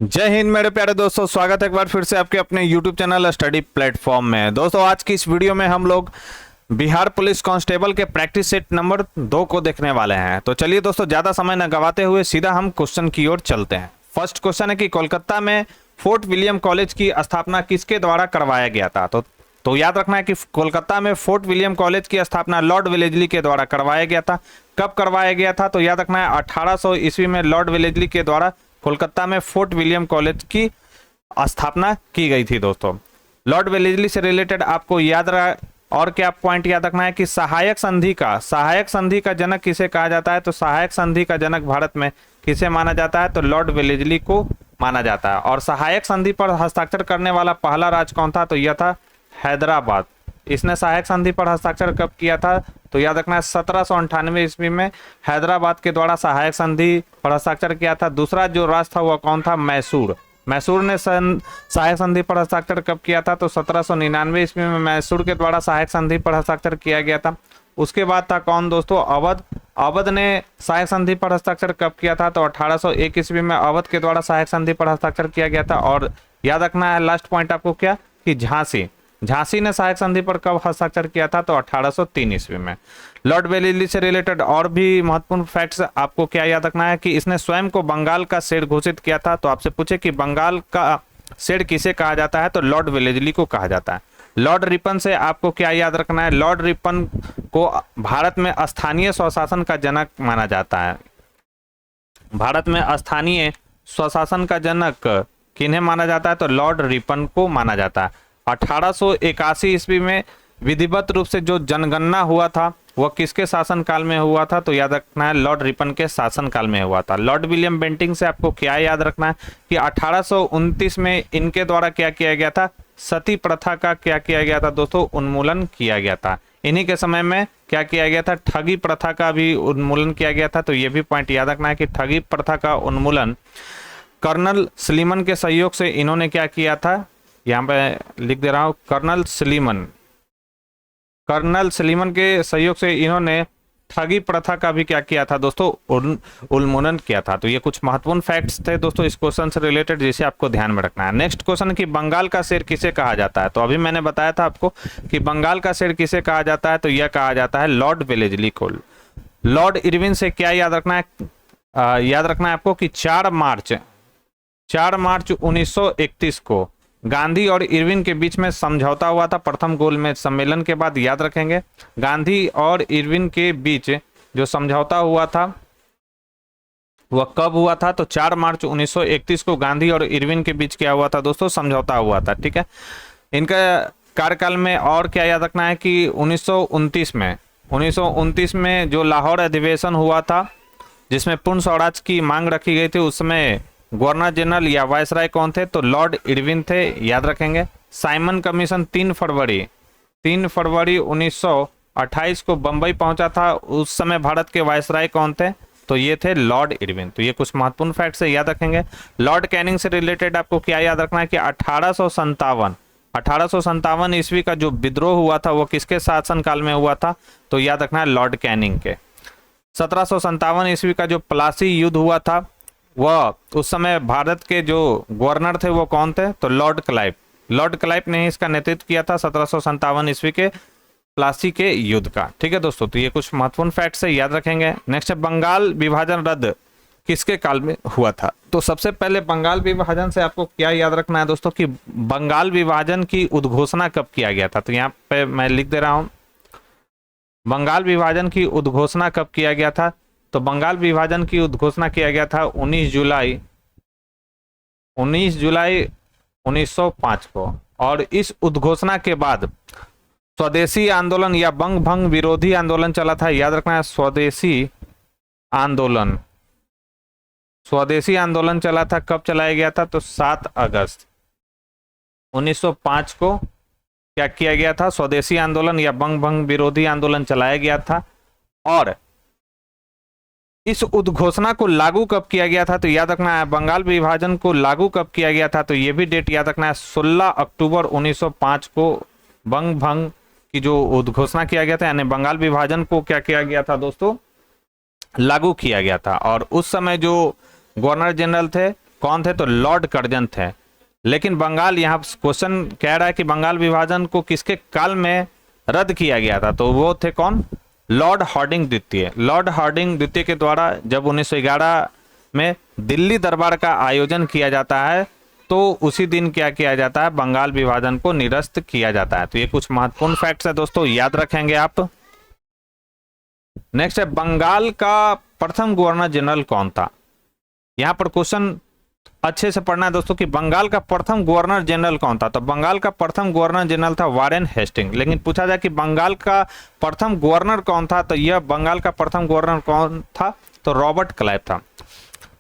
जय हिंद मेरे प्यारे दोस्तों, स्वागत है एक बार फिर से आपके अपने YouTube चैनल स्टडी प्लेटफॉर्म में। दोस्तों आज की इस वीडियो में हम लोग बिहार पुलिस कांस्टेबल के प्रैक्टिस सेट नंबर 2 को देखने वाले हैं। तो चलिए दोस्तों ज़्यादा समय न गवाते हुए सीधा हम क्वेश्चन की ओर चलते हैं। फर्स्ट क्वेश्चन है कि कोलकाता में फोर्ट विलियम कॉलेज की स्थापना किसके द्वारा करवाया गया था। तो याद रखना है कि कोलकाता में फोर्ट विलियम कॉलेज की स्थापना लॉर्ड वेलेस्ली के द्वारा करवाया गया था। कब करवाया गया था तो याद रखना है 1800 ईस्वी में लॉर्ड वेलेस्ली के द्वारा कोलकाता में फोर्ट विलियम कॉलेज की स्थापना की गई थी। दोस्तों लॉर्ड वेलेस्ली से रिलेटेड आपको याद रहा और क्या पॉइंट याद रखना है कि सहायक संधि का जनक किसे कहा जाता है। तो सहायक संधि का जनक भारत में किसे माना जाता है तो लॉर्ड वेलेस्ली को माना जाता है। और सहायक संधि पर हस्ताक्षर करने वाला पहला राज्य कौन था तो यह था हैदराबाद। इसने सहायक संधि पर हस्ताक्षर कब किया था तो याद रखना है 1798 ईस्वी में हैदराबाद के द्वारा सहायक संधि पर हस्ताक्षर किया था। दूसरा जो राज्य था वह कौन था, मैसूर ने सहायक संधि पर हस्ताक्षर कब किया था तो 1799 ईस्वी में मैसूर के द्वारा सहायक संधि पर हस्ताक्षर किया गया था। उसके बाद था कौन दोस्तों, अवध ने सहायक संधि पर हस्ताक्षर कब किया था तो 1801 ईस्वी में अवध के द्वारा सहायक संधि पर हस्ताक्षर किया गया था। और याद रखना है लास्ट पॉइंट आपको क्या कि झांसी ने सहायक संधि पर कब हस्ताक्षर किया था तो 1803 ईस्वी में। लॉर्ड वेलेस्ली से रिलेटेड और भी महत्वपूर्ण फैक्ट्स आपको क्या याद रखना है कि इसने स्वयं को बंगाल का शेर घोषित किया था। तो आपसे पूछे कि बंगाल का शेर किसे कहा जाता है तो लॉर्ड वेलेस्ली को कहा जाता है। लॉर्ड रिपन से आपको क्या याद रखना है, लॉर्ड रिपन को भारत में स्थानीय स्वशासन का जनक माना जाता है। भारत में स्थानीय स्वशासन का जनक किन्हें माना जाता है तो लॉर्ड रिपन को माना जाता है। 1881 ईस्वी में विधिवत रूप से जो जनगणना हुआ था वह किसके शासनकाल में हुआ था तो याद रखना है लॉर्ड रिपन के शासनकाल में हुआ था। लॉर्ड विलियम बेंटिंग से आपको क्या याद रखना है कि 1829 में इनके द्वारा क्या किया गया था, सती प्रथा का क्या किया गया था दोस्तों, उन्मूलन किया गया था। इन्हीं के समय में क्या किया गया था, ठगी प्रथा का भी उन्मूलन किया गया था। तो ये भी पॉइंट याद रखना है कि ठगी प्रथा का उन्मूलन कर्नल सलीमन के सहयोग से इन्होंने क्या किया था, यहाँ पे लिख दे रहा हूँ कर्नल सलीमन के सहयोग से इन्होंने ठगी प्रथा का भी क्या किया था दोस्तों, उन्मूलन किया था। तो ये कुछ महत्वपूर्ण फैक्ट्स थे दोस्तों इस क्वेश्चन से रिलेटेड जिसे आपको ध्यान में रखना है। नेक्स्ट क्वेश्चन कि बंगाल का शेर किसे कहा जाता है। तो अभी मैंने बताया था आपको कि बंगाल का शेर किसे कहा जाता है तो यह कहा जाता है लॉर्ड वेलेस्ली को। लॉर्ड इरविन से क्या याद रखना है, याद रखना है आपको कि 4 मार्च 1931 को गांधी और इरविन के बीच में समझौता हुआ था प्रथम गोलमेज सम्मेलन के बाद। याद रखेंगे गांधी और इरविन के बीच जो समझौता हुआ था वह कब हुआ था तो 4 मार्च 1931 को गांधी और इरविन के बीच क्या हुआ था दोस्तों, समझौता हुआ था। ठीक है, इनका कार्यकाल में और क्या याद रखना है कि 1929 में जो लाहौर अधिवेशन हुआ था जिसमें पूर्ण स्वराज की मांग रखी गई थी, उसमें गवर्नर जनरल या वायसराय कौन थे तो लॉर्ड इरविन थे। याद रखेंगे साइमन कमीशन 3 फरवरी 1928 को बंबई पहुंचा था। उस समय भारत के वायसराय कौन थे तो ये थे लॉर्ड इरविन। तो ये कुछ महत्वपूर्ण फैक्ट्स है, याद रखेंगे। लॉर्ड कैनिंग से रिलेटेड आपको क्या याद रखना है कि 1857 ईस्वी का जो विद्रोह हुआ था वो किसके शासनकाल में हुआ था तो याद रखना है लॉर्ड कैनिंग के। 1757 ईस्वी का जो प्लासी युद्ध हुआ था वह उस समय भारत के जो गवर्नर थे वो कौन थे तो लॉर्ड क्लाइव ने इसका नेतृत्व किया था 1757 ईस्वी के प्लासी के युद्ध का। ठीक है दोस्तों, तो ये कुछ महत्वपूर्ण फैक्ट्स है, याद रखेंगे। नेक्स्ट है बंगाल विभाजन रद्द किसके काल में हुआ था। तो सबसे पहले बंगाल विभाजन से आपको क्या याद रखना है दोस्तों कि बंगाल विभाजन की उद्घोषणा कब किया गया था। तो यहाँ पे मैं लिख दे रहा हूं बंगाल विभाजन की उद्घोषणा कब किया गया था। तो बंगाल विभाजन की उद्घोषणा किया गया था 19 जुलाई 1905 को। और इस उद्घोषणा के बाद स्वदेशी आंदोलन या बंग भंग विरोधी आंदोलन चला था। याद रखना है स्वदेशी आंदोलन चला था। कब चलाया गया था तो 7 अगस्त 1905 को क्या किया गया था, स्वदेशी आंदोलन या बंग भंग विरोधी आंदोलन चलाया गया था। और इस उद्घोषणा को लागू कब किया गया था तो याद रखना है बंगाल विभाजन को लागू कब किया गया था तो यह भी डेट याद रखना है 16 अक्टूबर 1905 को बंग भंग की जो उद्घोषणा किया गया था, यानी बंगाल विभाजन को क्या किया गया था दोस्तों, लागू किया गया था। और उस समय जो गवर्नर जनरल थे कौन थे? तो लॉर्ड कर्जन थे। लेकिन बंगाल, यहाँ क्वेश्चन कह रहा है कि बंगाल विभाजन को किसके काल में रद्द किया गया था? तो वो थे कौन? लॉर्ड हार्डिंग द्वितीय। लॉर्ड हार्डिंग द्वितीय के द्वारा जब 1911 में दिल्ली दरबार का आयोजन किया जाता है तो उसी दिन क्या किया जाता है? बंगाल विभाजन को निरस्त किया जाता है। तो ये कुछ महत्वपूर्ण फैक्ट्स है दोस्तों, याद रखेंगे आप। नेक्स्ट है, बंगाल का प्रथम गवर्नर जनरल कौन था? यहां पर क्वेश्चन अच्छे से पढ़ना है दोस्तों कि बंगाल का प्रथम गवर्नर जनरल कौन था? तो बंगाल का प्रथम गवर्नर जनरल था वारेन हेस्टिंग। लेकिन पूछा जाए कि बंगाल का प्रथम गवर्नर कौन था, तो यह बंगाल का प्रथम गवर्नर कौन था? तो रॉबर्ट क्लाइव था।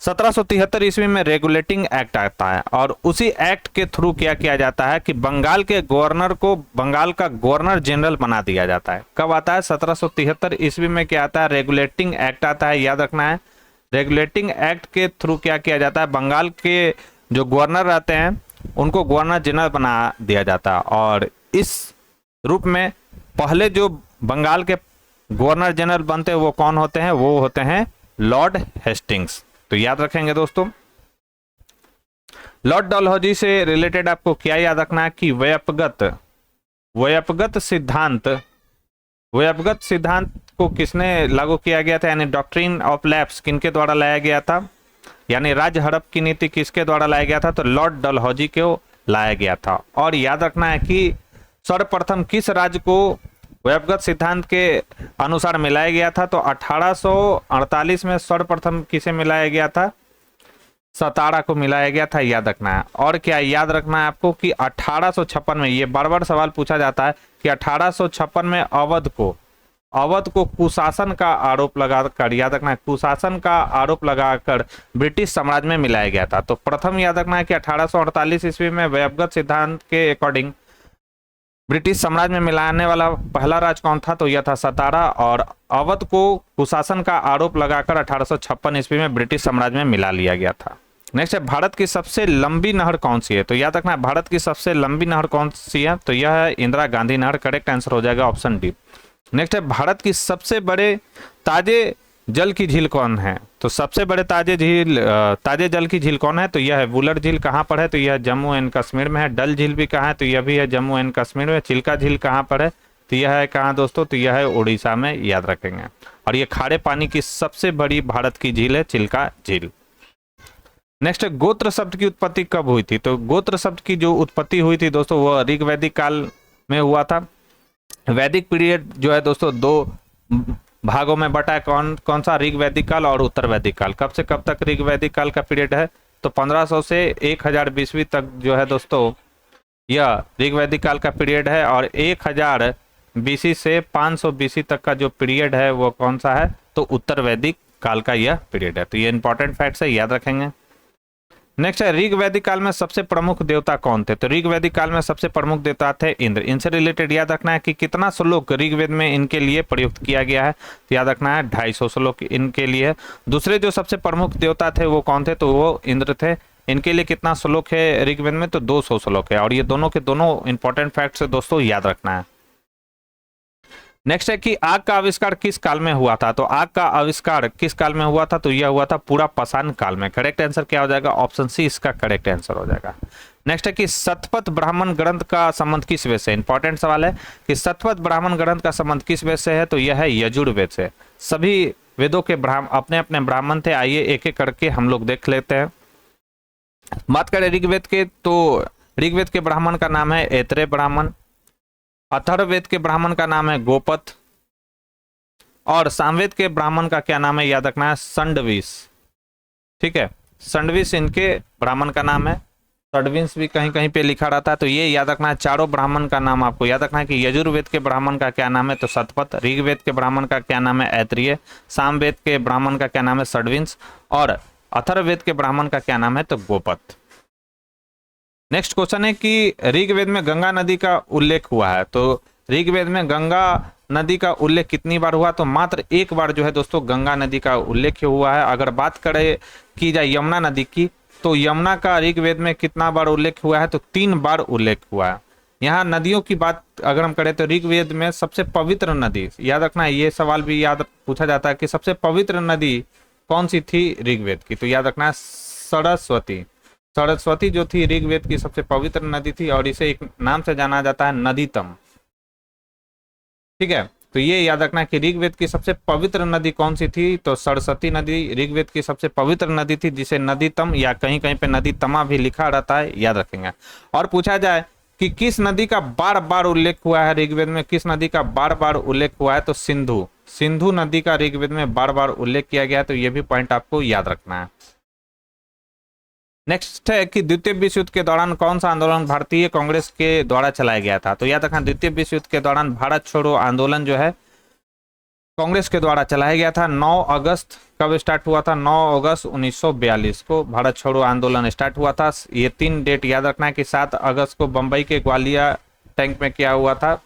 1773 ईस्वी में रेगुलेटिंग एक्ट आता है और उसी एक्ट के थ्रू क्या किया जाता है कि बंगाल के गवर्नर को बंगाल का गवर्नर जनरल बना दिया जाता है। कब आता है? 1773 ईस्वी में क्या आता है? रेगुलेटिंग एक्ट आता है, याद रखना है। रेगुलेटिंग एक्ट के थ्रू क्या किया जाता है? बंगाल के जो गवर्नर रहते हैं उनको गवर्नर जनरल बना दिया जाता है। और इस रूप में पहले जो बंगाल के गवर्नर जनरल बनते हैं वो कौन होते हैं? वो होते हैं लॉर्ड हेस्टिंग्स। तो याद रखेंगे दोस्तों। लॉर्ड डलहौजी से रिलेटेड आपको क्या याद रखना है कि व्यापगत सिद्धांत को किसने लागू किया गया था? यानी डॉक्ट्रिन ऑफ लैप्स किनके द्वारा लाया गया था? यानी राज्य हड़प की नीति किसके द्वारा लाया गया था? तो लॉर्ड डलहौजी को लाया गया था। और याद रखना है कि सर्वप्रथम किस राज्य को व्यापगत सिद्धांत के अनुसार मिलाया गया था? तो 1848 में सर्वप्रथम किसे मिलाया गया था? सतारा को मिलाया गया था, याद रखना है। और क्या याद रखना है आपको कि 1856 में, ये बार बार सवाल पूछा जाता है कि 1856 में अवध को कुशासन का आरोप लगाकर, याद रखना है, कुशासन का आरोप लगाकर ब्रिटिश साम्राज्य में मिलाया गया था। तो प्रथम याद रखना है कि 1848 ईस्वी में व्यापगत सिद्धांत के अकॉर्डिंग ब्रिटिश साम्राज्य में मिलाने वाला पहला राज्य कौन था? तो यह था सतारा। और अवध को कुशासन का आरोप लगाकर 1856 ईस्वी में ब्रिटिश साम्राज्य में मिला लिया गया था। नेक्स्ट है, भारत की सबसे लंबी नहर कौन सी है? तो याद रखना है, भारत की सबसे लंबी नहर कौन सी है? तो यह है इंदिरा गांधी नहर। करेक्ट आंसर हो जाएगा ऑप्शन डी। नेक्स्ट है, भारत की सबसे बड़े ताजे जल की झील कौन है? तो सबसे बड़े ताजे जल की झील कौन है? तो यह है वुलर झील। कहाँ पर है? तो यह जम्मू एंड कश्मीर में है। डल झील भी कहाँ है? तो यह भी है जम्मू एंड कश्मीर में। चिल्का झील कहाँ पर है? तो यह है कहाँ दोस्तों? तो यह है उड़ीसा में, याद रखेंगे। और यह खारे पानी की सबसे बड़ी भारत की झील है चिल्का झील। नेक्स्ट, गोत्र शब्द की उत्पत्ति कब हुई थी? तो गोत्र शब्द की जो उत्पत्ति हुई थी दोस्तों वह ऋग वैदिक काल में हुआ था। वैदिक पीरियड जो है दोस्तों दो भागों में बटा है। कौन सा? ऋग वैदिक काल और उत्तर वैदिक काल। कब से कब तक ऋग वैदिक काल का पीरियड है? तो 1500 से 1000 बीसवीं तक जो है दोस्तों यह ऋग वैदिक काल का पीरियड है। और 1000 बीसी से 500 बीसी तक का जो पीरियड है वो कौन सा है? तो उत्तर वैदिक काल का यह पीरियड है। तो ये इंपॉर्टेंट फैक्ट्स है, याद रखेंगे। नेक्स्ट है, ऋग वैदिक काल में सबसे प्रमुख देवता कौन थे? तो ऋग वैदिक काल में सबसे प्रमुख देवता थे इंद्र। इनसे रिलेटेड याद रखना है कि कितना श्लोक ऋग्वेद में इनके लिए प्रयुक्त किया गया है? तो याद रखना है 250 श्लोक इनके लिए। दूसरे जो सबसे प्रमुख देवता थे वो कौन थे? तो वो इंद्र थे। इनके लिए कितना श्लोक है ऋग्वेद में? तो 200 श्लोक है। और ये दोनों के दोनों इंपॉर्टेंट फैक्ट्स है दोस्तों, याद रखना है। नेक्स्ट है कि आग का आविष्कार किस काल में हुआ था? तो आग का आविष्कार किस काल में हुआ था? तो यह हुआ था पूरा पाषाण काल में। करेक्ट आंसर क्या हो जाएगा? ऑप्शन सी इसका करेक्ट आंसर हो जाएगा। नेक्स्ट है कि शतपथ ब्राह्मण ग्रंथ का संबंध किस वेद से? इंपॉर्टेंट सवाल है कि शतपथ ब्राह्मण ग्रंथ का संबंध किस वेद से है? तो यह है यजुर्वेद से। सभी वेदों के अपने अपने ब्राह्मण थे। आइए एक एक करके हम लोग देख लेते हैं। बात करें ऋग्वेद के, तो ऋग्वेद के ब्राह्मण का नाम है ऐतरेय ब्राह्मण। अथर्ववेद के ब्राह्मण का नाम है गोपथ। और सामवेद के ब्राह्मण का क्या नाम है? याद रखना है संडवीस। ठीक है, संडवीस इनके ब्राह्मण का नाम है। षड्विंश भी कहीं कहीं पे लिखा रहता है। तो ये याद रखना है, चारों ब्राह्मण का नाम आपको याद रखना है कि यजुर्वेद के ब्राह्मण का क्या नाम है? तो शतपथ। ऋग्वेद के ब्राह्मण का क्या नाम है? ऐतरेय। सामवेद के ब्राह्मण का क्या नाम है? षड्विंश। और अथर्ववेद के ब्राह्मण का क्या नाम है? तो गोपथ। नेक्स्ट क्वेश्चन है कि ऋग्वेद में गंगा नदी का उल्लेख हुआ है। तो ऋग्वेद में गंगा नदी का उल्लेख कितनी बार हुआ? तो मात्र एक बार जो है दोस्तों गंगा नदी का उल्लेख हुआ है। अगर बात की जाए यमुना नदी की, तो यमुना का ऋग्वेद में कितना बार उल्लेख हुआ है? तो 3 बार उल्लेख हुआ है। यहाँ नदियों की बात अगर हम करें तो ऋग्वेद में सबसे पवित्र नदी, याद रखना है, ये सवाल भी याद पूछा जाता है कि सबसे पवित्र नदी कौन सी थी ऋग्वेद की? तो याद रखना है सरस्वती। सरस्वती जो थी ऋग्वेद की सबसे पवित्र नदी थी और इसे एक नाम से जाना जाता है नदीतम। ठीक है, तो ये याद रखना कि ऋग्वेद की सबसे पवित्र नदी कौन सी थी, तो सरस्वती नदी ऋग्वेद की सबसे पवित्र नदी थी, जिसे नदीतम या कहीं कहीं पे नदी तमा भी लिखा रहता है, याद रखेंगे। और पूछा जाए कि किस नदी का बार बार उल्लेख हुआ है ऋग्वेद में, किस नदी का बार बार उल्लेख हुआ है, तो सिंधु, सिंधु नदी का ऋग्वेद में बार बार उल्लेख किया गया है, तो ये भी पॉइंट आपको याद रखना है। नेक्स्ट है कि द्वितीय विश्व युद्ध के दौरान कौन सा आंदोलन भारतीय कांग्रेस के द्वारा चलाया गया था, तो याद रखना द्वितीय विश्व युद्ध के दौरान भारत छोड़ो आंदोलन जो है कांग्रेस के द्वारा चलाया गया था। 9 अगस्त कब स्टार्ट हुआ था, 9 अगस्त 1942 को भारत छोड़ो आंदोलन स्टार्ट हुआ था। ये 3 डेट याद रखना है कि 7 अगस्त को बंबई के ग्वालिया टैंक में क्या हुआ था,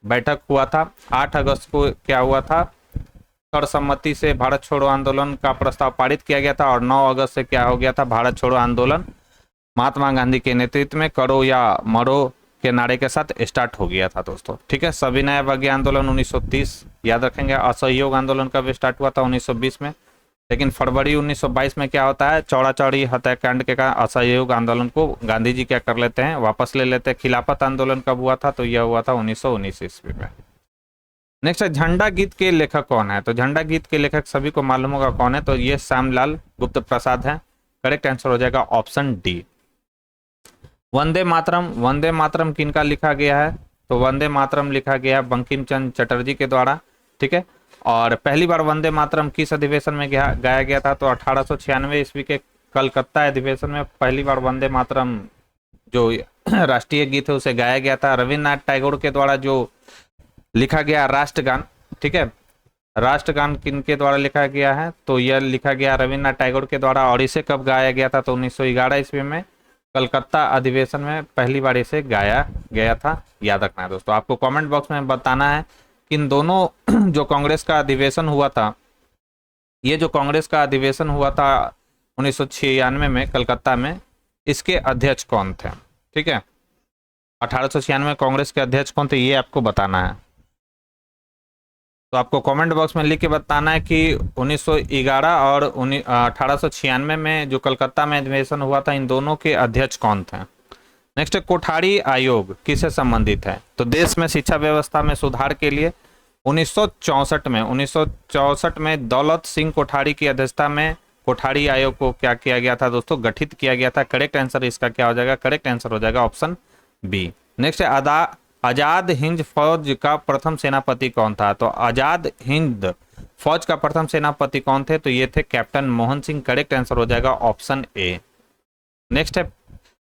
बैठक हुआ था। 8 अगस्त को क्या हुआ था, सर्वसम्मति से भारत छोड़ो आंदोलन का प्रस्ताव पारित किया गया था। और 9 अगस्त से क्या हो गया था, भारत छोड़ो आंदोलन महात्मा गांधी के नेतृत्व में करो या मरो के नारे के साथ स्टार्ट हो गया था दोस्तों। ठीक है, सविनय अवज्ञा आंदोलन 1930 याद रखेंगे। असहयोग आंदोलन कब स्टार्ट हुआ था, 1920 में। लेकिन फरवरी 1922 में क्या होता है, चौड़ा चौड़ी हत्याकांड के कारण असहयोग आंदोलन को गांधी जी क्या कर लेते हैं, वापस ले लेते हैं। खिलाफत आंदोलन कब हुआ था, तो यह हुआ था 1919 ईस्वी में। नेक्स्ट है झंडा गीत के लेखक कौन है, तो झंडा गीत के लेखक सभी को मालूम होगा कौन है, तो ये श्यामलाल गुप्त प्रसाद है। करेक्ट आंसर हो जाएगा ऑप्शन डी। वंदे मातरम, वंदे मातरम किनका लिखा गया है, तो वंदे मातरम लिखा गया है बंकिम चंद्र चटर्जी के द्वारा। ठीक है, और पहली बार वंदे मातरम किस अधिवेशन में गाया गया था, तो 1896 ईस्वी के कलकत्ता अधिवेशन में पहली बार वंदे मातरम जो राष्ट्रीय गीत है उसे गाया गया था। रविन्द्रनाथ टैगोर के द्वारा जो लिखा गया राष्ट्रगान, ठीक है, राष्ट्रगान किनके द्वारा लिखा गया है, तो यह लिखा गया रविन्द्रनाथ टैगोर के द्वारा। और इसे कब गाया गया था, तो 1911 ईस्वी में कलकत्ता अधिवेशन में पहली बार इसे गाया गया था, याद रखना है दोस्तों। आपको कमेंट बॉक्स में बताना है कि इन दोनों जो कांग्रेस का अधिवेशन हुआ था, ये जो कांग्रेस का अधिवेशन हुआ था 1996 में कलकत्ता में, इसके अध्यक्ष कौन थे। ठीक है, 1896 में कांग्रेस के अध्यक्ष कौन थे, ये आपको बताना है। तो आपको कमेंट बॉक्स में लिख के बताना है कि 1911 और 1896 में जो कलकत्ता में अधिवेशन हुआ था, इन दोनों के अध्यक्ष कौन थे। नेक्स्ट, कोठारी आयोग किससे संबंधित है, तो देश में शिक्षा व्यवस्था में सुधार के लिए 1964 में दौलत सिंह कोठारी की अध्यक्षता में कोठारी आयोग को क्या किया गया था दोस्तों, गठित किया गया था। करेक्ट आंसर इसका क्या हो जाएगा, करेक्ट आंसर हो जाएगा option B. Next, Azad Hind फौज का प्रथम सेनापति कौन था, तो आजाद हिंद फौज का प्रथम सेनापति कौन थे, तो ये थे captain Mohan Singh. Correct answer हो जाएगा ऑप्शन ए। नेक्स्ट है,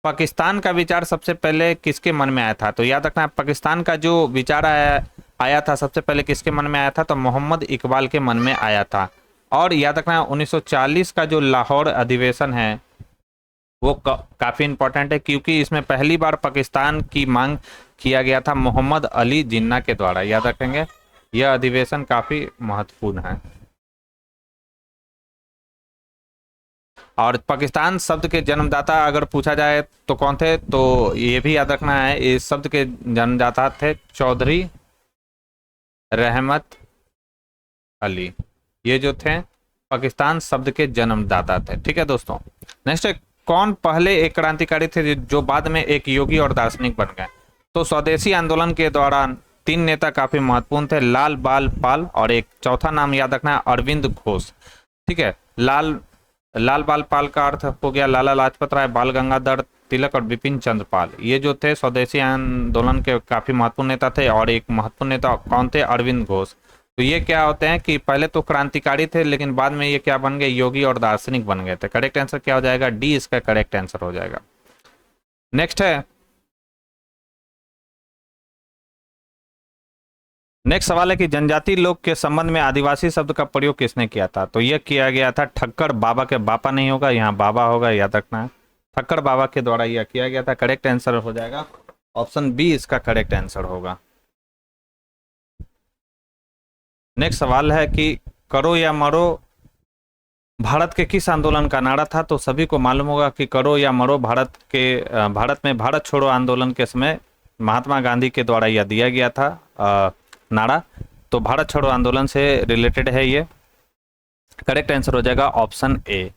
पाकिस्तान का विचार सबसे पहले किसके मन में आया था, तो याद रखना पाकिस्तान का जो विचार आया था सबसे पहले किसके मन में आया था, तो मोहम्मद इकबाल के मन में आया था। और याद रखना 1940 का जो लाहौर अधिवेशन है वो काफी इंपॉर्टेंट है, क्योंकि इसमें पहली बार पाकिस्तान की मांग किया गया था मोहम्मद अली जिन्ना के द्वारा, याद रखेंगे। यह अधिवेशन काफी महत्वपूर्ण है। और पाकिस्तान शब्द के जन्मदाता अगर पूछा जाए तो कौन थे, तो ये भी याद रखना है, इस शब्द के जन्मदाता थे चौधरी रहमत अली। ये जो थे पाकिस्तान शब्द के जन्मदाता थे। ठीक है दोस्तों। नेक्स्ट, कौन पहले एक क्रांतिकारी थे जो बाद में एक योगी और दार्शनिक बन गए, तो स्वदेशी आंदोलन के दौरान 3 नेता काफी महत्वपूर्ण थे, लाल बाल पाल, और एक चौथा नाम याद रखना है अरविंद घोष। ठीक है, लाल बाल पाल का अर्थ हो गया लाला लाजपत राय, बाल गंगाधर तिलक और बिपिन चंद्र पाल। ये जो थे स्वदेशी आंदोलन के काफी महत्वपूर्ण नेता थे। और एक महत्वपूर्ण नेता कौन थे, अरविंद घोष। तो ये क्या होते हैं कि पहले तो क्रांतिकारी थे, लेकिन बाद में ये क्या बन गए, योगी और दार्शनिक बन गए थे। करेक्ट आंसर क्या हो जाएगा, डी इसका करेक्ट आंसर हो जाएगा। नेक्स्ट सवाल है कि जनजाति लोग के संबंध में आदिवासी शब्द का प्रयोग किसने किया था, तो यह किया गया था ठक्कर बाबा के बापा नहीं होगा, यहाँ बाबा होगा, याद रखना है। ठक्कर बाबा के द्वारा यह किया गया था। करेक्ट आंसर हो जाएगा ऑप्शन बी इसका करेक्ट आंसर होगा। नेक्स्ट सवाल है कि करो या मरो भारत के किस आंदोलन का नारा था, तो सभी को मालूम होगा कि करो या मरो भारत में भारत छोड़ो आंदोलन के समय महात्मा गांधी के द्वारा यह दिया गया था नारा। तो भारत छोड़ो आंदोलन से रिलेटेड है ये। करेक्ट आंसर हो जाएगा ऑप्शन ए।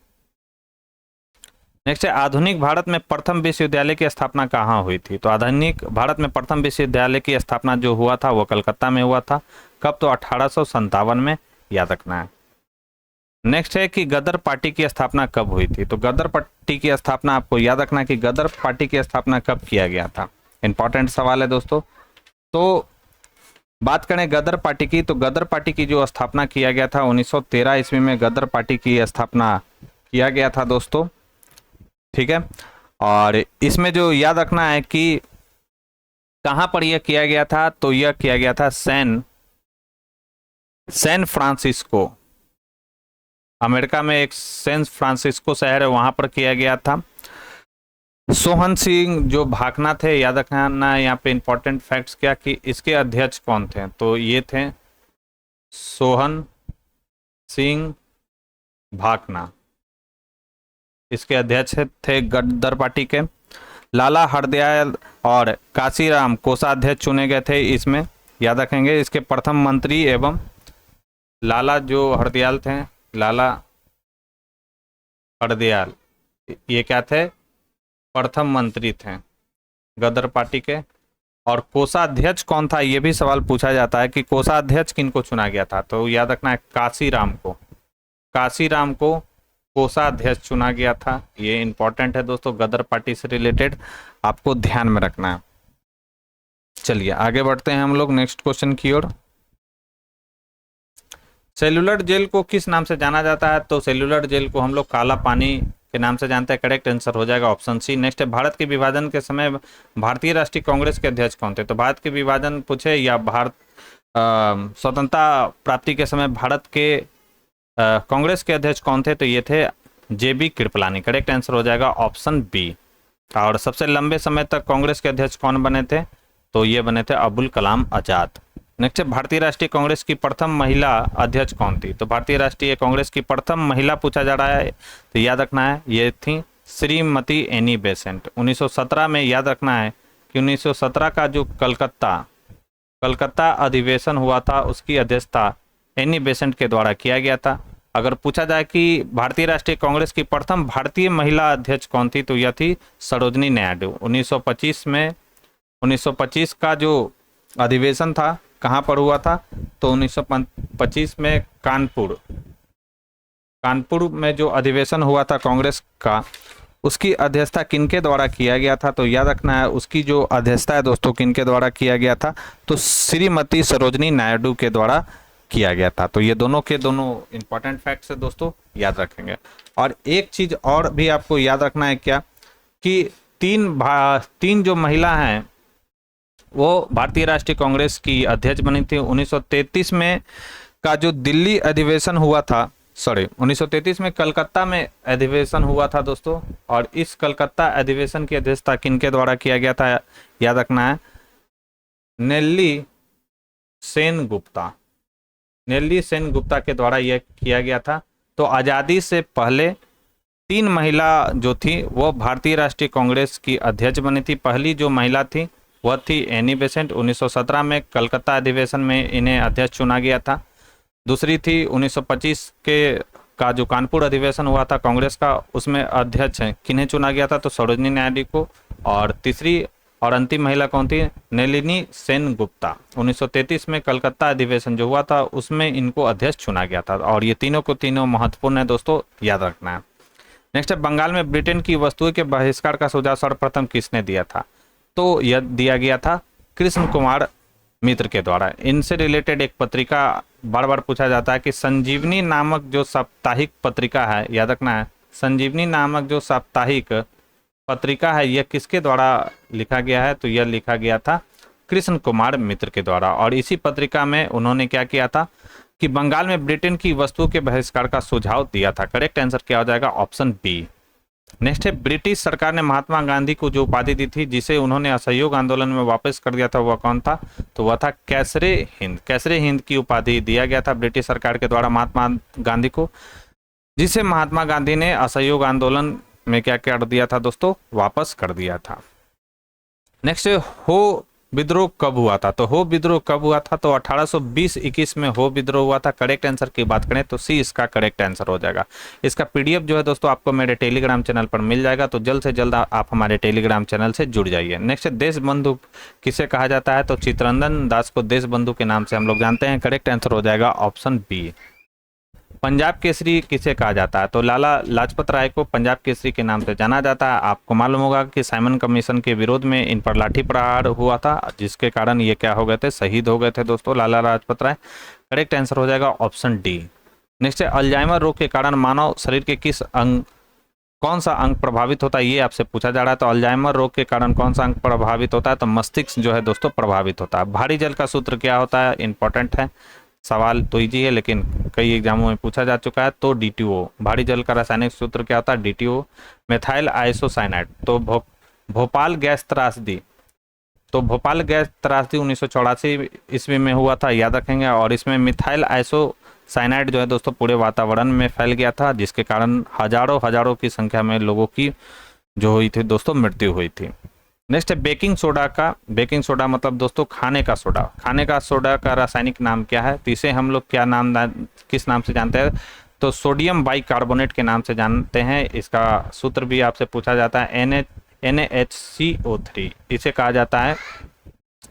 नेक्स्ट है आधुनिक भारत में प्रथम विश्वविद्यालय की स्थापना कहाँ हुई थी? तो आधुनिक भारत में प्रथम विश्वविद्यालय की स्थापना जो हुआ था वो कलकत्ता में हुआ था। कब? तो 1857 में, याद रखना है। नेक्स्ट है कि गदर पार्टी की स्थापना कब हुई थी? तो गदर पार्टी की स्थापना आपको याद रखना कि गदर पार्टी की स्थापना कब किया गया था। इंपॉर्टेंट सवाल है दोस्तों। तो बात करें गदर पार्टी की, तो गदर पार्टी की जो स्थापना किया गया था 1913 ईस्वी में गदर पार्टी की स्थापना किया गया था दोस्तों, ठीक है। और इसमें जो याद रखना है कि कहां पर यह किया गया था, तो यह किया गया था सैन फ्रांसिस्को, अमेरिका में एक सैन फ्रांसिस्को शहर है, वहां पर किया गया था। सोहन सिंह जो भाकना थे, याद रखना यहाँ पे इंपॉर्टेंट फैक्ट्स क्या कि इसके अध्यक्ष कौन थे, तो ये थे सोहन सिंह भाकना, इसके अध्यक्ष थे गदर पार्टी के। लाला हरदयाल और काशीराम कोषाध्यक्ष चुने गए थे इसमें, याद रखेंगे। इसके प्रथम मंत्री एवं लाला जो हरदयाल थे, लाला हरदयाल, ये क्या थे? प्रथम मंत्री थे गदर पार्टी के। और कोषाध्यक्ष कौन था, ये भी सवाल पूछा जाता है कि कोषाध्यक्ष किनको चुना गया था, तो याद रखना है काशीराम को, काशीराम को कोषाध्यक्ष चुना गया था। ये इंपॉर्टेंट है दोस्तों, गदर पार्टी से रिलेटेड आपको ध्यान में रखना है। चलिए आगे बढ़ते हैं हम लोग नेक्स्ट क्वेश्चन की ओर। सेल्यूलर जेल को किस नाम से जाना जाता है? तो सेल्यूलर जेल को हम लोग काला पानी के नाम से जानते हैं। करेक्ट आंसर हो जाएगा ऑप्शन सी। नेक्स्ट है भारत के विभाजन के समय भारतीय राष्ट्रीय कांग्रेस के अध्यक्ष कौन थे? तो भारत के विभाजन पूछे या भारत स्वतंत्रता प्राप्ति के समय भारत के कांग्रेस के अध्यक्ष कौन थे? तो ये थे JB कृपलानी। करेक्ट आंसर हो जाएगा ऑप्शन बी। और सबसे लंबे समय तक कांग्रेस के अध्यक्ष कौन बने थे? तो ये बने थे अबुल कलाम आजाद। नेक्स्ट है भारतीय राष्ट्रीय कांग्रेस की प्रथम महिला अध्यक्ष कौन थी? तो भारतीय राष्ट्रीय कांग्रेस की प्रथम महिला पूछा जा रहा है, तो याद रखना है ये थी श्रीमती एनी बेसेंट। 1917 में, याद रखना है कि 1917 का जो कलकत्ता अधिवेशन हुआ था उसकी अध्यक्षता एनी बेसेंट के द्वारा किया गया था। अगर पूछा जाए कि भारतीय राष्ट्रीय कांग्रेस की प्रथम भारतीय महिला अध्यक्ष कौन थी, तो यह थी सरोजनी नायडू। 1925 का जो अधिवेशन था कहाँ पर हुआ था? तो 1925 में कानपुर में जो अधिवेशन हुआ था कांग्रेस का, उसकी अध्यक्षता किनके द्वारा किया गया था? तो याद रखना है उसकी जो अध्यक्षता है दोस्तों किनके द्वारा किया गया था? तो श्रीमती सरोजनी नायडू के द्वारा किया गया था। तो ये दोनों के दोनों इंपॉर्टेंट फैक्ट्स है दोस्तों, याद रखेंगे। और एक चीज और भी आपको याद रखना है क्या कि तीन जो महिला हैं वो भारतीय राष्ट्रीय कांग्रेस की अध्यक्ष बनी थी। 1933 में का जो दिल्ली अधिवेशन हुआ था, 1933 में कलकत्ता में अधिवेशन हुआ था दोस्तों, और इस कलकत्ता अधिवेशन की अध्यक्षता किनके द्वारा किया गया था? याद रखना है नेल्ली सेन गुप्ता के द्वारा यह किया गया था। तो आज़ादी से पहले 3 महिला जो थी वो भारतीय राष्ट्रीय कांग्रेस की अध्यक्ष बनी थी। पहली जो महिला थी वह थी एनी बेसेंट। 1917 में कलकत्ता अधिवेशन में इन्हें अध्यक्ष चुना गया था। दूसरी थी 1925 का जो कानपुर अधिवेशन हुआ था कांग्रेस का, उसमें अध्यक्ष किन्हें चुना गया था? तो सरोजनी नायडू को। और तीसरी और अंतिम महिला कौन थी? नलिनी सेन गुप्ता। 1933 में कलकत्ता अधिवेशन जो हुआ था उसमें इनको अध्यक्ष चुना गया था। और ये तीनों को तीनों महत्वपूर्ण है दोस्तों, याद रखना है। नेक्स्ट है बंगाल में ब्रिटेन की वस्तुओं के बहिष्कार का सुझाव सर्वप्रथम किसने दिया था? तो यह दिया गया था कृष्ण कुमार मित्र के द्वारा। इनसे रिलेटेड एक पत्रिका बार बार पूछा जाता है कि संजीवनी नामक जो साप्ताहिक पत्रिका है, याद रखना है संजीवनी नामक जो साप्ताहिक पत्रिका है यह किसके द्वारा लिखा गया है? तो यह लिखा गया था कृष्ण कुमार मित्र के द्वारा। और इसी पत्रिका में उन्होंने क्या किया था कि बंगाल में ब्रिटेन की वस्तुओं के बहिष्कार का सुझाव दिया था। करेक्ट आंसर क्या हो जाएगा? Option B. नेक्स्ट है ब्रिटिश सरकार ने महात्मा गांधी को जो उपाधि दी थी जिसे उन्होंने असहयोग आंदोलन में वापस कर दिया था, वह कौन था? तो वह था कैसरे हिंद। कैसरे हिंद की उपाधि दिया गया था ब्रिटिश सरकार के द्वारा महात्मा गांधी को, जिसे महात्मा गांधी ने असहयोग आंदोलन में क्या कर दिया था दोस्तों? वापस कर दिया था। नेक्स्ट हो विद्रोह कब हुआ था? तो हो विद्रोह कब हुआ था? तो 1820-21 में हो विद्रोह हुआ था। करेक्ट आंसर की बात करें तो सी इसका करेक्ट आंसर हो जाएगा। इसका पीडीएफ जो है दोस्तों आपको मेरे टेलीग्राम चैनल पर मिल जाएगा, तो जल्द से जल्द आप हमारे टेलीग्राम चैनल से जुड़ जाइए। नेक्स्ट, देश बंधु किसे कहा जाता है? तो चित्तरंजन दास को देश बंधु के नाम से हम लोग जानते हैं। करेक्ट आंसर हो जाएगा ऑप्शन बी। पंजाब केसरी किसे कहा जाता है? तो लाला लाजपत राय को पंजाब केसरी के नाम से जाना जाता है। आपको मालूम होगा कि साइमन कमीशन के विरोध में इन पर लाठी प्रहार हुआ था, जिसके कारण ये क्या हो गए थे? शहीद हो गए थे दोस्तों लाला लाजपत राय। करेक्ट आंसर हो जाएगा ऑप्शन डी। नेक्स्ट है, अल्जाइमर रोग के कारण मानव शरीर के किस अंग कौन सा अंग प्रभावित होता है? ये आपसे पूछा जा रहा है। तो अल्जाइमर रोग के कारण कौन सा अंग प्रभावित होता है? तो मस्तिष्क जो है दोस्तों प्रभावित होता है। भारी जल का सूत्र क्या होता है? इंपॉर्टेंट है सवाल, तो इजी है लेकिन कई एग्जामों में पूछा जा चुका है। तो डीटीओ, भारी जल का रासायनिक सूत्र क्या होता है? डीटीओ। Methyl isocyanide. तो भोपाल गैस त्रासदी, तो भोपाल गैस त्रासदी 1984 ईस्वी में हुआ था, याद रखेंगे। और इसमें मिथाइल आइसोसाइनाइड जो है दोस्तों पूरे वातावरण में फैल गया था, जिसके कारण हजारों की संख्या में लोगों की जो हुई थी दोस्तों मृत्यु हुई थी। नेक्स्ट है, बेकिंग सोडा मतलब दोस्तों खाने का सोडा का रासायनिक नाम क्या है? तो इसे हम लोग किस नाम से जानते हैं? तो सोडियम बाइकार्बोनेट के नाम से जानते हैं। इसका सूत्र भी आपसे पूछा जाता है, NaHCO3 इसे कहा जाता है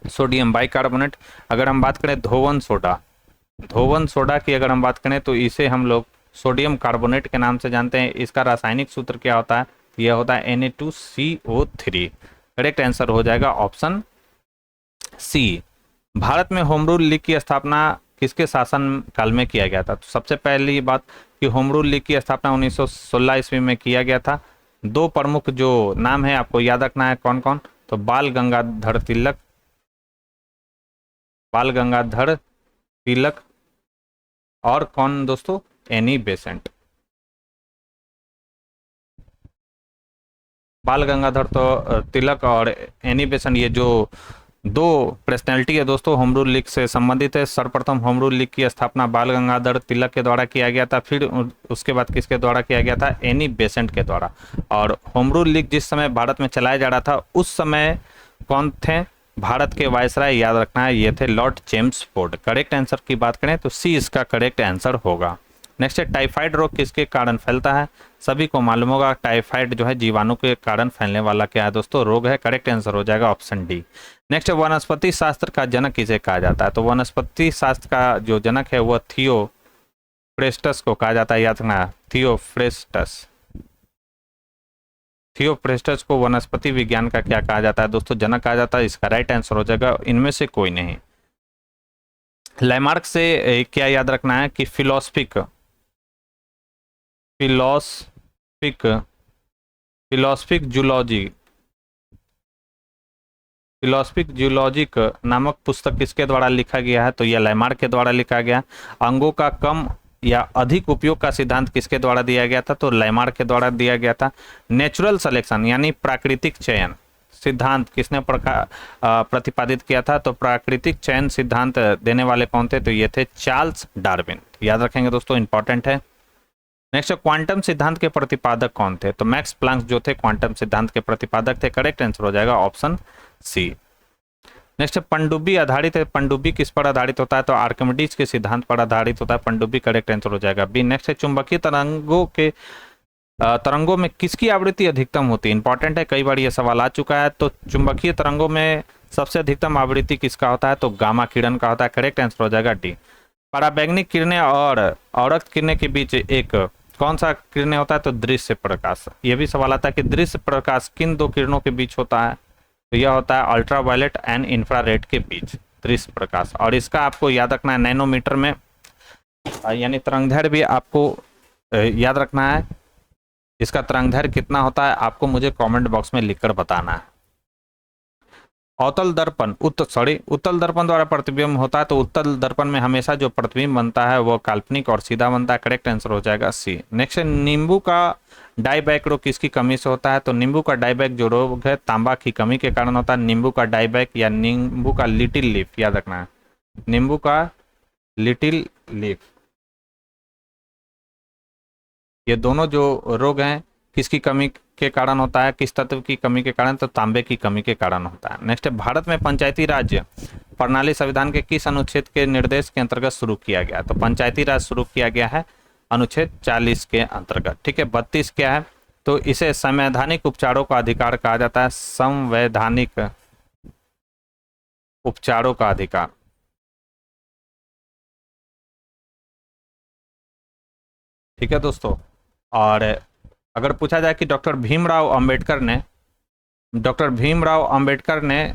सोडियम बाइकार्बोनेट। अगर हम बात करें धोवन सोडा की अगर हम बात करें तो इसे हम लोग सोडियम कार्बोनेट के नाम से जानते हैं। इसका रासायनिक सूत्र क्या होता है? यह होता है Na2CO3। करेक्ट आंसर हो जाएगा ऑप्शन सी। भारत में होम रूल लीग की स्थापना किसके शासन काल में किया गया था? तो सबसे पहली बात कि होम रूल लीग की स्थापना 1916 ईस्वी में किया गया था। दो प्रमुख जो नाम है आपको याद रखना है, कौन कौन? तो बाल गंगाधर तिलक और कौन दोस्तों? Annie Besant. बाल गंगाधर तो तिलक और एनी बेसेंट, ये जो दो पर्सनैलिटी है दोस्तों होम रूल लीग से संबंधित है। सर्वप्रथम होम रूल लीग की स्थापना बाल गंगाधर तिलक के द्वारा किया गया था, फिर उसके बाद किसके द्वारा किया गया था? एनी बेसेंट के द्वारा। और होम रूल लीग जिस समय भारत में चलाया जा रहा था उस समय कौन थे भारत के वायसराय? याद रखना है, ये थे लॉर्ड चेम्सफोर्ड। करेक्ट आंसर की बात करें तो सी इसका करेक्ट आंसर होगा। नेक्स्ट है, टाइफाइड रोग किसके कारण फैलता है? सभी को मालूम होगा टाइफाइड जो है जीवाणु के कारण फैलने वाला क्या है दोस्तों? रोग है। करेक्ट आंसर हो जाएगा ऑप्शन डी। नेक्स्ट है, वनस्पति शास्त्र का जनक किसे कहा जाता है? तो वनस्पति शास्त्र का जो जनक है वह थियोफ्रेस्टस को कहा जाता है, याद रखना। थियोफ्रेस्टस को वनस्पति विज्ञान का क्या कहा जाता है दोस्तों? जनक कहा जाता है। इसका राइट आंसर हो जाएगा इनमें से कोई नहीं। लैमार्क से क्या याद रखना है कि फिलोसफिक जूलॉजिक नामक पुस्तक किसके द्वारा लिखा गया है? तो यह लैमार्क के द्वारा लिखा गया। अंगों का कम या अधिक उपयोग का सिद्धांत किसके द्वारा दिया गया था? तो लैमार्क के द्वारा दिया गया था। नेचुरल सिलेक्शन यानी प्राकृतिक चयन सिद्धांत किसने प्रतिपादित किया था? तो प्राकृतिक चयन सिद्धांत देने वाले कौन थे? तो ये थे चार्ल्स डार्विन। याद रखेंगे दोस्तों, इंपॉर्टेंट है। नेक्स्ट, क्वांटम सिद्धांत के प्रतिपादक कौन थे? तो मैक्स प्लांक जो थे क्वांटम सिद्धांत के प्रतिपादक थे। करेक्ट आंसर हो जाएगा ऑप्शन सी। नेक्स्ट, पनडुब्बी आधारित है। पनडुब्बी किस पर आधारित होता है? तो आर्किमिडीज के सिद्धांत पर आधारित होता है पनडुब्बी। करेक्ट आंसर हो जाएगा बी। नेक्स्ट है, चुंबकीय तरंगों में किसकी आवृत्ति अधिकतम होती है? इंपॉर्टेंट है, कई बार ये सवाल आ चुका है। तो चुंबकीय तरंगों में सबसे अधिकतम आवृत्ति किसका होता है? तो गामा किरण का होता है। करेक्ट आंसर हो जाएगा डी। पराबैंगनिक किरणें और औरक्त किरणें के बीच एक कौन सा किरणें होता है? तो दृश्य प्रकाश। ये भी सवाल आता है कि दृश्य प्रकाश किन दो किरणों के बीच होता है? तो यह होता है अल्ट्रावायलेट एंड इंफ्रारेड के बीच दृश्य प्रकाश। और इसका आपको याद रखना है नैनोमीटर में, यानी तरंगदैर्घ्य भी आपको याद रखना है। इसका तरंगदैर्घ्य कितना होता है आपको मुझे कमेंट बॉक्स में लिखकर बताना है। उत्तल दर्पण द्वारा प्रतिबिंब होता है। तो उत्तल दर्पण में हमेशा जो प्रतिबिंब बनता है वो काल्पनिक और सीधा बनता है। करेक्ट आंसर हो जाएगा सी। नेक्स्ट, नींबू का डाइबैक रोग किसकी कमी से होता है? तो नींबू का डाइबैक जो रोग है तांबा की कमी के कारण होता है। नींबू का डाइबैक या नींबू का लिटिल लीफ, याद रखना है, नींबू का लिटिल लीफ, ये दोनों जो रोग हैं किसकी कमी के कारण होता है, किस तत्व की कमी के कारण, तो तांबे की कमी के कारण होता है। नेक्स्ट है, भारत में पंचायती राज प्रणाली संविधान के किस अनुच्छेद के निर्देश के अंतर्गत शुरू किया गया? तो पंचायती राज शुरू किया गया है अनुच्छेद 40 के अंतर्गत। ठीक है, 32 क्या है? तो इसे संवैधानिक उपचारों का अधिकार कहा जाता है, संवैधानिक उपचारों का अधिकार। ठीक है दोस्तों, और अगर पूछा जाए कि डॉक्टर भीमराव अंबेडकर ने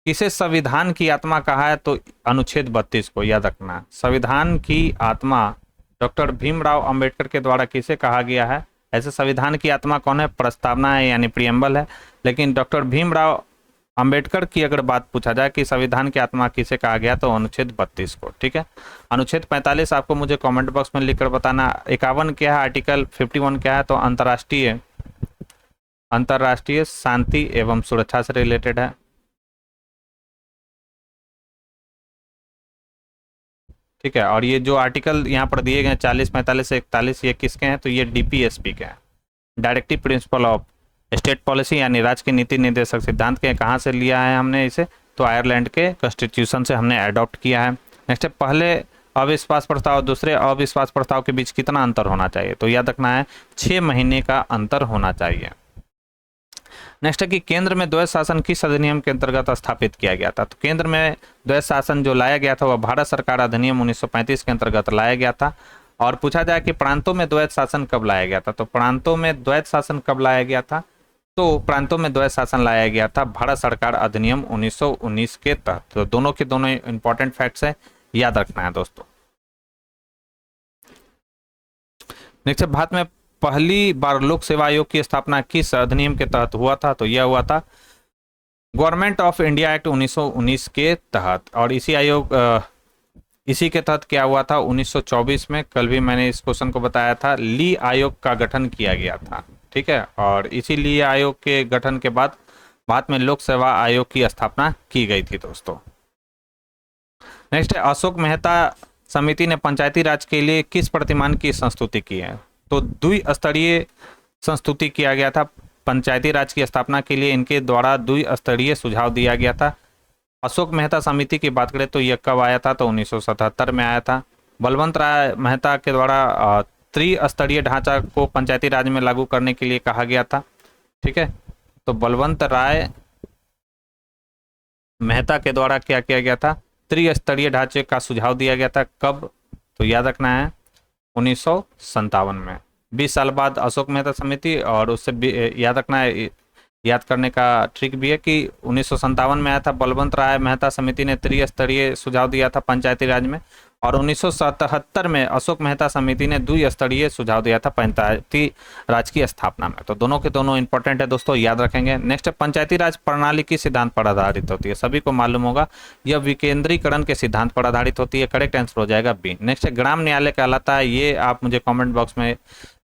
किसे संविधान की आत्मा कहा है? तो अनुच्छेद 32 को याद रखना। संविधान की आत्मा डॉक्टर भीमराव अंबेडकर के द्वारा किसे कहा गया है? ऐसे संविधान की आत्मा कौन है? प्रस्तावना है यानी प्रियम्बल है, लेकिन डॉक्टर भीमराव अंबेडकर की अगर बात पूछा जाए कि संविधान की आत्मा किसे कहा गया, तो अनुच्छेद 32 को। ठीक है, अनुच्छेद 45 आपको मुझे कमेंट बॉक्स में लिखकर बताना। 51 क्या है? आर्टिकल 51 क्या है? तो अंतर्राष्ट्रीय शांति एवं सुरक्षा से रिलेटेड है। ठीक है, और ये जो आर्टिकल यहाँ पर दिए गए 40, 45 से 41, ये किसके हैं? तो ये डीपीएसपी के हैं, directive principle of state policy, यानी राज्य के नीति निर्देशक सिद्धांत के। कहाँ से लिया है हमने इसे? तो आयरलैंड के कॉन्स्टिट्यूशन से हमने अडॉप्ट किया है। नेक्स्ट है, पहले अविश्वास प्रस्ताव दूसरे अविश्वास प्रस्ताव के बीच कितना अंतर होना चाहिए? तो याद रखना है 6 महीने का अंतर होना चाहिए। नेक्स्ट है कि केंद्र में द्वैध शासन किस अधिनियम के अंतर्गत स्थापित किया गया था? तो केंद्र में द्वैध शासन जो लाया गया था वह भारत सरकार अधिनियम 1935 के अंतर्गत लाया गया था। और पूछा जाए कि प्रांतों में द्वैध शासन कब लाया गया था? तो प्रांतों में द्वैध शासन कब लाया गया था? तो प्रांतों में द्वैध शासन लाया गया था भारत सरकार अधिनियम 1919 के तहत। तो दोनों के दोनों इंपॉर्टेंट फैक्ट्स है, याद रखना है दोस्तों। नेक्स्ट, भारत में पहली बार लोक सेवा आयोग की स्थापना किस अधिनियम के तहत हुआ था? तो यह हुआ था गवर्नमेंट ऑफ इंडिया एक्ट 1919 के तहत। और इसी के तहत क्या हुआ था? 1924 में, कल भी मैंने इस क्वेश्चन को बताया था, ली आयोग का गठन किया गया था। ठीक है, और इसीलिए आयोग के गठन के बाद भारत में लोक सेवा आयोग की स्थापना की गई थी दोस्तों। नेक्स्ट है, अशोक मेहता समिति ने पंचायती राज के लिए किस प्रतिमान की संस्तुति की है? तो द्विस्तरीय संस्तुति किया गया था। पंचायती राज की स्थापना के लिए इनके द्वारा द्विस्तरीय सुझाव दिया गया था। अशोक मेहता समिति की बात करें तो यह कब आया था? तो 1977 में आया था। बलवंत राय मेहता के द्वारा त्रिस्तरीय ढांचा को पंचायती राज में लागू करने के लिए कहा गया था। ठीक है, तो बलवंत राय मेहता के द्वारा क्या किया गया था? त्रिस्तरीय ढांचे का सुझाव दिया गया था। कब? तो याद रखना है 1957 में। 20 साल बाद अशोक मेहता समिति, और उससे याद रखना है, याद करने का ट्रिक भी है कि 1957 में आया था बलवंत राय मेहता समिति ने त्रिस्तरीय सुझाव दिया था पंचायती राज में, और 1977 में अशोक मेहता समिति ने द्विस्तरीय सुझाव दिया था पंचायती राज की स्थापना में। तो दोनों के दोनों इंपॉर्टेंट है दोस्तों, याद रखेंगे। नेक्स्ट, पंचायती राज प्रणाली किस सिद्धांत पर आधारित होती है? सभी को मालूम होगा, यह विकेंद्रीकरण के सिद्धांत पर आधारित होती है। करेक्ट आंसर हो जाएगा बी। नेक्स्ट, ग्राम न्यायालय कहलाता है, ये आप मुझे कॉमेंट बॉक्स में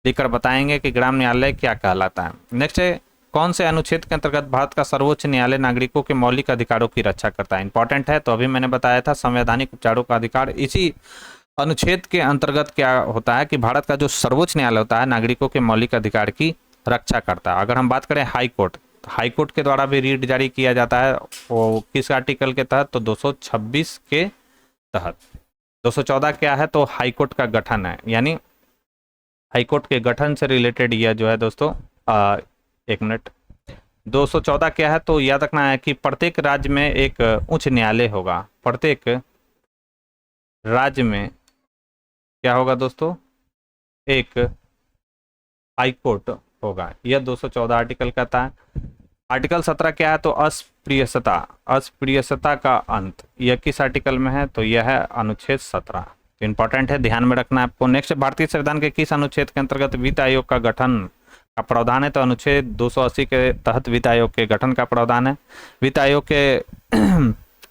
लिखकर बताएंगे कि ग्राम न्यायालय क्या कहलाता है। नेक्स्ट है, कौन से अनुच्छेद के अंतर्गत भारत का सर्वोच्च न्यायालय नागरिकों के मौलिक अधिकारों की रक्षा करता है? इंपॉर्टेंट है, तो अभी मैंने बताया था संवैधानिक उपचारों का अधिकार। इसी अनुच्छेद के अंतर्गत क्या होता है कि भारत का जो सर्वोच्च न्यायालय होता है नागरिकों के मौलिक अधिकार की रक्षा करता है। अगर हम बात करें हाई कोर्ट, तो हाई कोर्ट के द्वारा भी रीट जारी किया जाता है, वो किस आर्टिकल के तहत? तो 226 के तहत। 214 क्या है? तो हाई कोर्ट का गठन है, यानी हाई कोर्ट के गठन से रिलेटेड यह जो है दोस्तों, एक मिनट, 214 क्या है? तो याद रखना है कि प्रत्येक राज्य में एक उच्च न्यायालय होगा। प्रत्येक राज्य में क्या होगा दोस्तों? एक हाई कोर्ट होगा। यह 214 आर्टिकल कहता है। आर्टिकल 17 क्या है? तो अस्पृश्यता का अंत, यह किस आर्टिकल में है? तो यह है अनुच्छेद 17। इंपॉर्टेंट है, ध्यान में रखना है आपको। नेक्स्ट, भारतीय संविधान के किस अनुच्छेद के अंतर्गत वित्त आयोग का गठन का प्रावधान है? तो अनुच्छेद 280 के तहत वित्त आयोग के गठन का प्रावधान है। वित्त आयोग के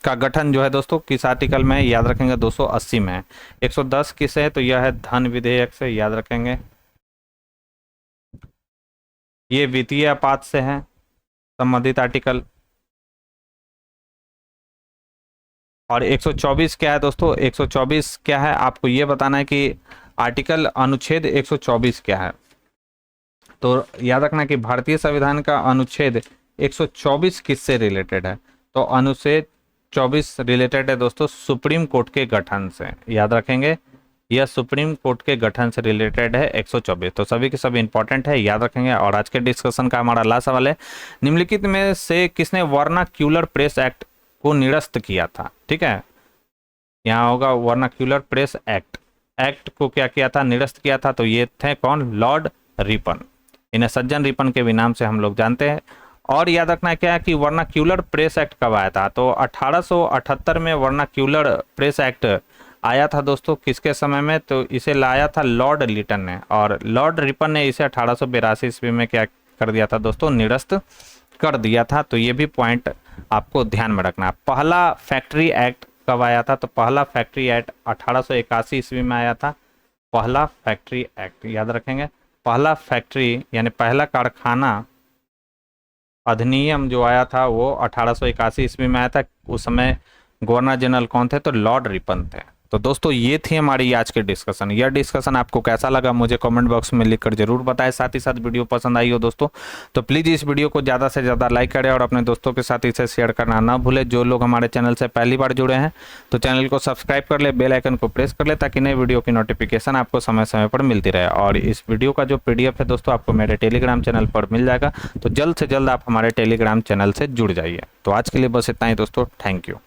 का गठन जो है दोस्तों किस आर्टिकल में है? याद रखेंगे 280 में है। 110 किससे है? तो यह है धन विधेयक से, याद रखेंगे। ये वित्तीय आपात से है संबंधित आर्टिकल। और 124 क्या है दोस्तों? 124 क्या है? आपको ये बताना है कि आर्टिकल अनुच्छेद 124 क्या है। तो याद रखना कि भारतीय संविधान का अनुच्छेद 124 किससे रिलेटेड है? तो अनुच्छेद 24 रिलेटेड है दोस्तों सुप्रीम कोर्ट के गठन से। याद रखेंगे, यह सुप्रीम कोर्ट के गठन से रिलेटेड है 124। तो सभी के सभी इंपॉर्टेंट है, याद रखेंगे। और आज के डिस्कशन का हमारा लास्ट सवाल है, निम्नलिखित में से किसने वर्नाक्यूलर प्रेस एक्ट को निरस्त किया था? ठीक है, यहाँ होगा वर्नाक्यूलर प्रेस एक्ट को क्या किया था? निरस्त किया था। तो ये थे कौन? Lord Ripon. इन्हें सज्जन रिपन के भी नाम से हम लोग जानते हैं। और याद रखना क्या है कि वर्नाक्यूलर प्रेस एक्ट कब आया था? तो 1878 में वर्नाक्यूलर प्रेस एक्ट आया था दोस्तों। किसके समय में? तो इसे लाया था लॉर्ड लिटन ने, और लॉर्ड रिपन ने इसे 1882 ईस्वी में क्या कर दिया था दोस्तों? निरस्त कर दिया था। तो ये भी पॉइंट आपको ध्यान में रखना है। पहला फैक्ट्री एक्ट कब आया था? तो पहला फैक्ट्री एक्ट 1881 ईस्वी में आया था। पहला फैक्ट्री एक्ट याद रखेंगे। पहला फैक्ट्री यानी पहला कारखाना अधिनियम जो आया था वो 1881 ईस्वी में आया था। उस समय गवर्नर जनरल कौन थे? तो लॉर्ड रिपन थे। तो दोस्तों ये थी हमारी आज की डिस्कशन। यह डिस्कशन आपको कैसा लगा मुझे कमेंट बॉक्स में लिखकर जरूर बताएं। साथ ही साथ वीडियो पसंद आई हो दोस्तों तो प्लीज़ इस वीडियो को ज़्यादा से ज़्यादा लाइक करें और अपने दोस्तों के साथ इसे शेयर करना ना भूलें। जो लोग हमारे चैनल से पहली बार जुड़े हैं तो चैनल को सब्सक्राइब कर ले, बेल आइकन को प्रेस कर ले ताकि नए वीडियो की नोटिफिकेशन आपको समय समय पर मिलती रहे। और इस वीडियो का जो PDF है दोस्तों आपको मेरे टेलीग्राम चैनल पर मिल जाएगा। तो जल्द से जल्द आप हमारे टेलीग्राम चैनल से जुड़ जाइए। तो आज के लिए बस इतना ही दोस्तों, थैंक यू।